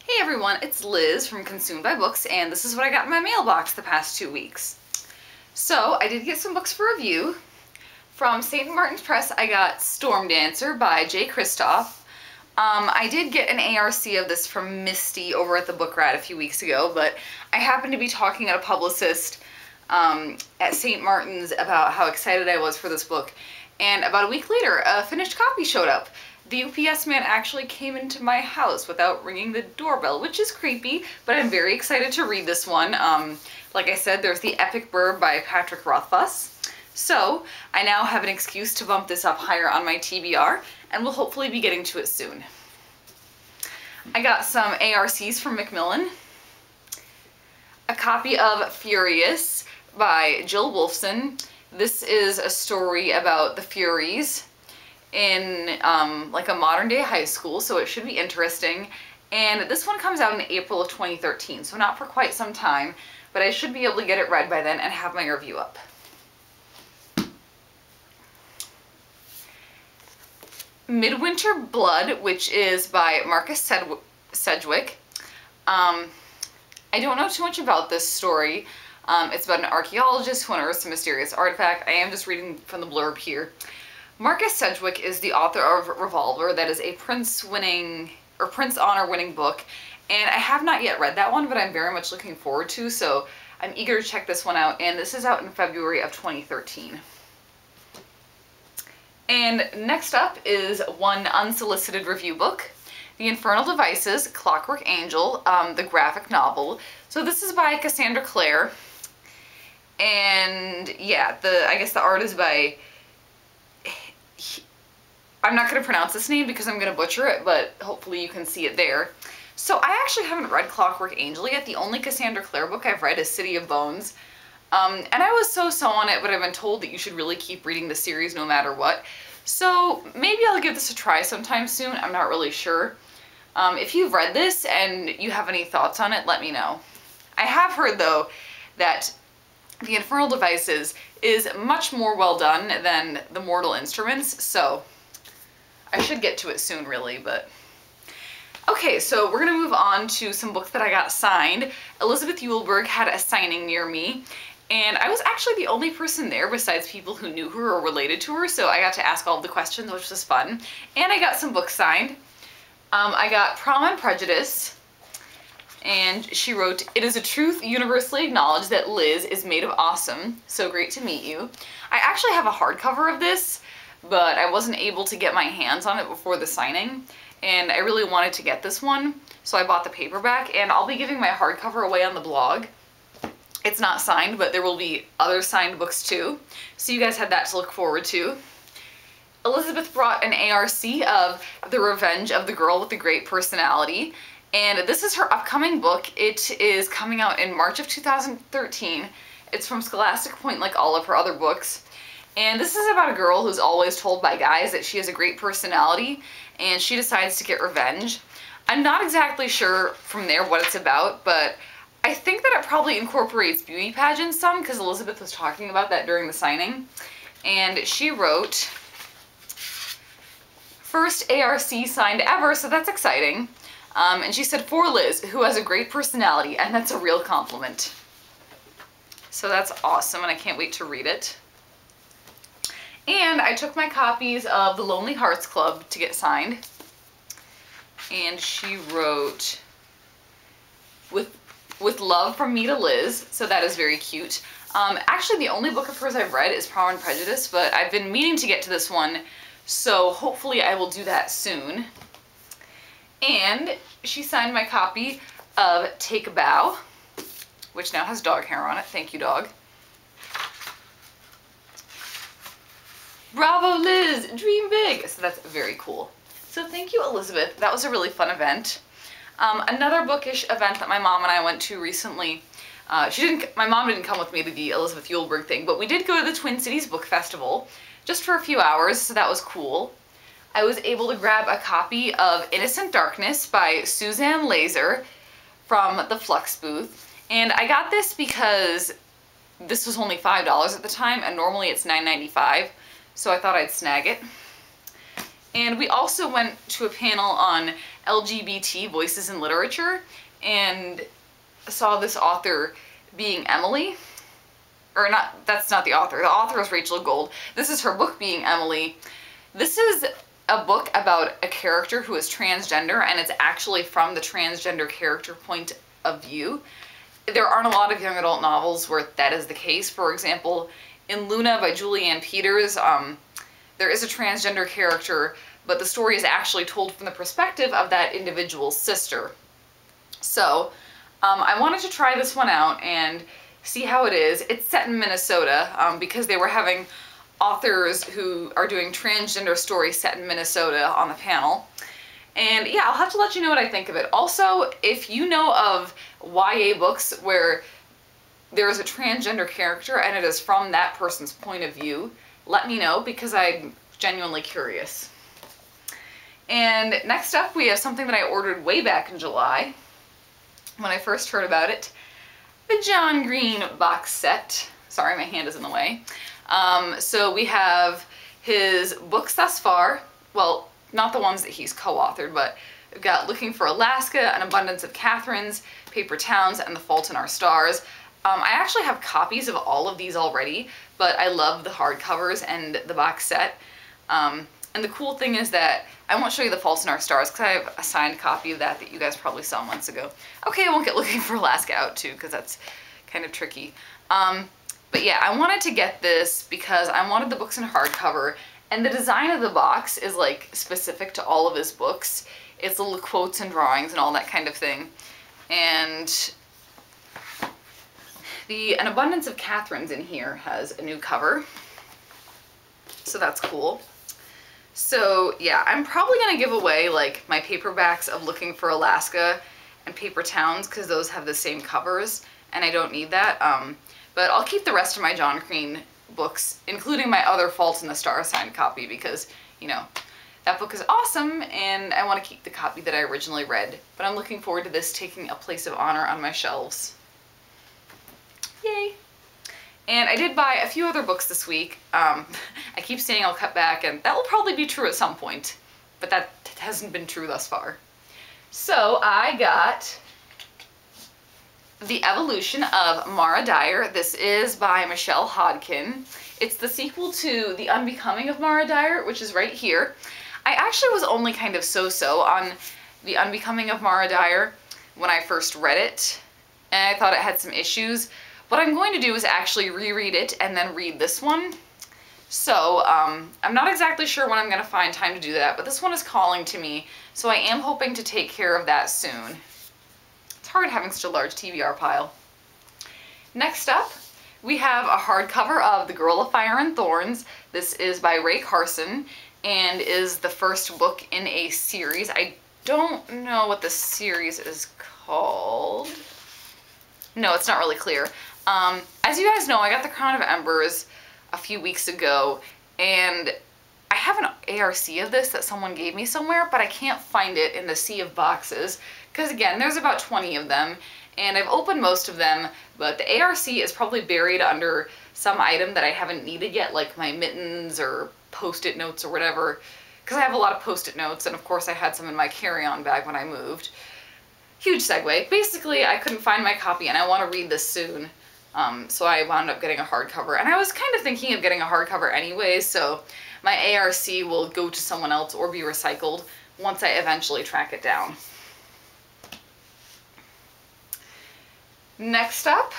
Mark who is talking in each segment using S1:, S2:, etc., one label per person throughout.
S1: Hey everyone, it's Liz from Consumed by Books, and this is what I got in my mailbox the past 2 weeks. So, I did get some books for review. From St. Martin's Press, I got Storm Dancer by J. Kristoff. I did get an ARC of this from Misty over at the Book Rat a few weeks ago, but I happened to be talking at a publicist at St. Martin's about how excited I was for this book, and about a week later, a finished copy showed up. The UPS man actually came into my house without ringing the doorbell, which is creepy, but I'm very excited to read this one. Like I said, there's the epic burb by Patrick Rothfuss. So, I now have an excuse to bump this up higher on my TBR, and we'll hopefully be getting to it soon. I got some ARCs from Macmillan, a copy of Furious by Jill Wolfson. This is a story about the Furies in like a modern day high school, so it should be interesting. And this one comes out in April of 2013, so not for quite some time, but I should be able to get it read by then and have my review up. Midwinter Blood, which is by Marcus Sedgwick. I don't know too much about this story. It's about an archaeologist who unearths a mysterious artifact. I am just reading from the blurb here. Marcus Sedgwick is the author of Revolver, that is a Prince Honor winning book, and I have not yet read that one, but I'm very much looking forward to, so I'm eager to check this one out, and this is out in February of 2013. And next up is one unsolicited review book, The Infernal Devices, Clockwork Angel, the graphic novel. So this is by Cassandra Clare, and yeah, I guess the art is by, I'm not going to pronounce this name because I'm going to butcher it, but hopefully you can see it there. So I actually haven't read Clockwork Angel yet. The only Cassandra Clare book I've read is City of Bones. And I was so on it, but I've been told that you should really keep reading the series no matter what. So maybe I'll give this a try sometime soon. I'm not really sure. If you've read this and you have any thoughts on it, let me know. I have heard, though, that The Infernal Devices is much more well done than The Mortal Instruments, so I should get to it soon, really, but... Okay, so we're gonna move on to some books that I got signed. Elizabeth Eulberg had a signing near me, and I was actually the only person there besides people who knew her or related to her, so I got to ask all the questions, which was fun. And I got some books signed. I got Prom and Prejudice, and she wrote, "It is a truth universally acknowledged that Liz is made of awesome. So great to meet you." I actually have a hardcover of this, but I wasn't able to get my hands on it before the signing, and I really wanted to get this one, so I bought the paperback, and I'll be giving my hardcover away on the blog. It's not signed, but there will be other signed books too, so you guys have that to look forward to. Elizabeth brought an ARC of The Revenge of the Girl with the Great Personality, and this is her upcoming book. It is coming out in March of 2013. It's from Scholastic Point, like all of her other books. And this is about a girl who's always told by guys that she has a great personality, and she decides to get revenge. I'm not exactly sure from there what it's about, but I think that it probably incorporates beauty pageants some, because Elizabeth was talking about that during the signing. And she wrote, "First ARC signed ever, so that's exciting." And she said, "For Liz, who has a great personality," and that's a real compliment. So that's awesome, and I can't wait to read it. And I took my copies of The Lonely Hearts Club to get signed. And she wrote, with love from me to Liz, so that is very cute. Actually, the only book of hers I've read is Pride and Prejudice, but I've been meaning to get to this one, so hopefully I will do that soon. And she signed my copy of Take a Bow, which now has dog hair on it. Thank you, dog. Bravo, Liz! Dream big! So that's very cool. So thank you, Elizabeth. That was a really fun event. Another bookish event that my mom and I went to recently, my mom didn't come with me to the Elizabeth Eulberg thing, but we did go to the Twin Cities Book Festival just for a few hours, so that was cool. I was able to grab a copy of Innocent Darkness by Suzanne Laser from the Flux booth, and I got this because this was only $5 at the time, and normally it's $9.95. So I thought I'd snag it. And we also went to a panel on LGBT voices in literature and saw this author being Emily. Or not, that's not the author. The author is Rachel Gold. This is her book being Emily. This is a book about a character who is transgender, and it's actually from the transgender character point of view. There aren't a lot of young adult novels where that is the case. For example, in Luna by Julianne Peters, there is a transgender character, but the story is actually told from the perspective of that individual's sister. So, I wanted to try this one out and see how it is. It's set in Minnesota, because they were having authors who are doing transgender stories set in Minnesota on the panel. And yeah, I'll have to let you know what I think of it. Also, if you know of YA books where there is a transgender character and it is from that person's point of view, let me know, because I'm genuinely curious. And next up, we have something that I ordered way back in July when I first heard about it. The John Green box set. Sorry, my hand is in the way. So we have his books thus far. Well, not the ones that he's co-authored, but we've got Looking for Alaska, An Abundance of Catherines, Paper Towns, and The Fault in Our Stars. I actually have copies of all of these already, but I love the hardcovers and the box set. And the cool thing is that I won't show you The Fault in Our Stars because I have a signed copy of that you guys probably saw months ago. Okay, I won't get Looking for Alaska out too because that's kind of tricky. But yeah, I wanted to get this because I wanted the books in hardcover, and the design of the box is like specific to all of his books. It's little quotes and drawings and all that kind of thing. And An Abundance of Catherines in here has a new cover, so that's cool. So yeah, I'm probably gonna give away like my paperbacks of Looking for Alaska and Paper Towns because those have the same covers and I don't need that. But I'll keep the rest of my John Green books, including my other Fault in the Stars signed copy because, you know, that book is awesome and I want to keep the copy that I originally read. But I'm looking forward to this taking a place of honor on my shelves. Yay! And I did buy a few other books this week. I keep saying I'll cut back, and that will probably be true at some point, but that hasn't been true thus far. So I got The Evolution of Mara Dyer. This is by Michelle Hodkin. It's the sequel to The Unbecoming of Mara Dyer, which is right here. I actually was only kind of so-so on The Unbecoming of Mara Dyer when I first read it, and I thought it had some issues. What I'm going to do is actually reread it and then read this one. So, I'm not exactly sure when I'm going to find time to do that, but this one is calling to me, so I am hoping to take care of that soon. It's hard having such a large TBR pile. Next up, we have a hardcover of The Girl of Fire and Thorns. This is by Ray Carson and is the first book in a series. I don't know what the series is called. No, it's not really clear. As you guys know, I got the Crown of Embers a few weeks ago, and I have an ARC of this that someone gave me somewhere, but I can't find it in the sea of boxes, because again, there's about 20 of them, and I've opened most of them, but the ARC is probably buried under some item that I haven't needed yet, like my mittens or Post-it notes or whatever, because I have a lot of Post-it notes, and of course I had some in my carry-on bag when I moved. Huge segue. Basically, I couldn't find my copy, and I want to read this soon. So I wound up getting a hardcover, and I was kind of thinking of getting a hardcover anyway, so my ARC will go to someone else or be recycled once I eventually track it down. Next up,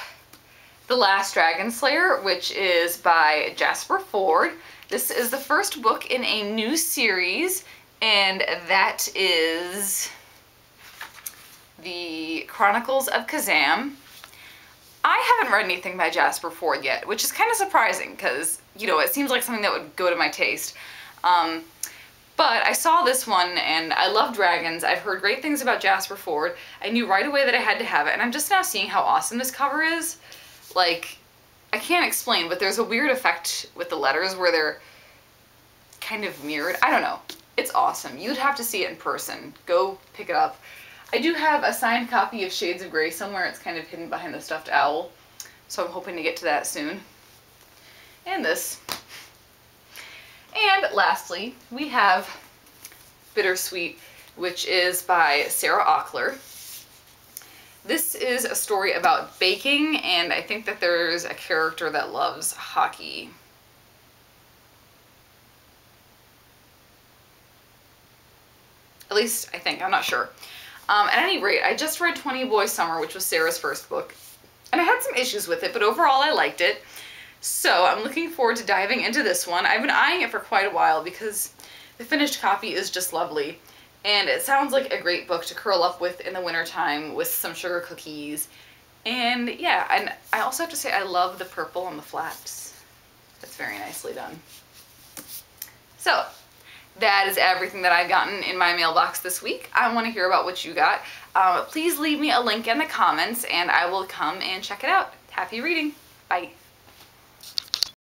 S1: The Last Dragon Slayer, which is by Jasper Fforde. This is the first book in a new series, and that is The Chronicles of Kazam. I haven't read anything by Jasper Fforde yet, which is kind of surprising because, you know, it seems like something that would go to my taste. But I saw this one and I love dragons. I've heard great things about Jasper Fforde. I knew right away that I had to have it, and I'm just now seeing how awesome this cover is. Like, I can't explain, but there's a weird effect with the letters where they're kind of mirrored. I don't know. It's awesome. You'd have to see it in person. Go pick it up. I do have a signed copy of Shades of Grey somewhere. It's kind of hidden behind the stuffed owl, so I'm hoping to get to that soon. And this. And lastly, we have Bittersweet which is by Sarah Ackler. This is a story about baking, and I think that there's a character that loves hockey. At least I think, I'm not sure. At any rate, I just read 20 Boy Summer, which was Sarah's first book, and I had some issues with it, but overall I liked it. So I'm looking forward to diving into this one. I've been eyeing it for quite a while because the finished copy is just lovely. And it sounds like a great book to curl up with in the wintertime with some sugar cookies. And yeah, and I also have to say I love the purple on the flaps. That's very nicely done. So that is everything that I've gotten in my mailbox this week. I want to hear about what you got. Please leave me a link in the comments and I will come and check it out. Happy reading. Bye.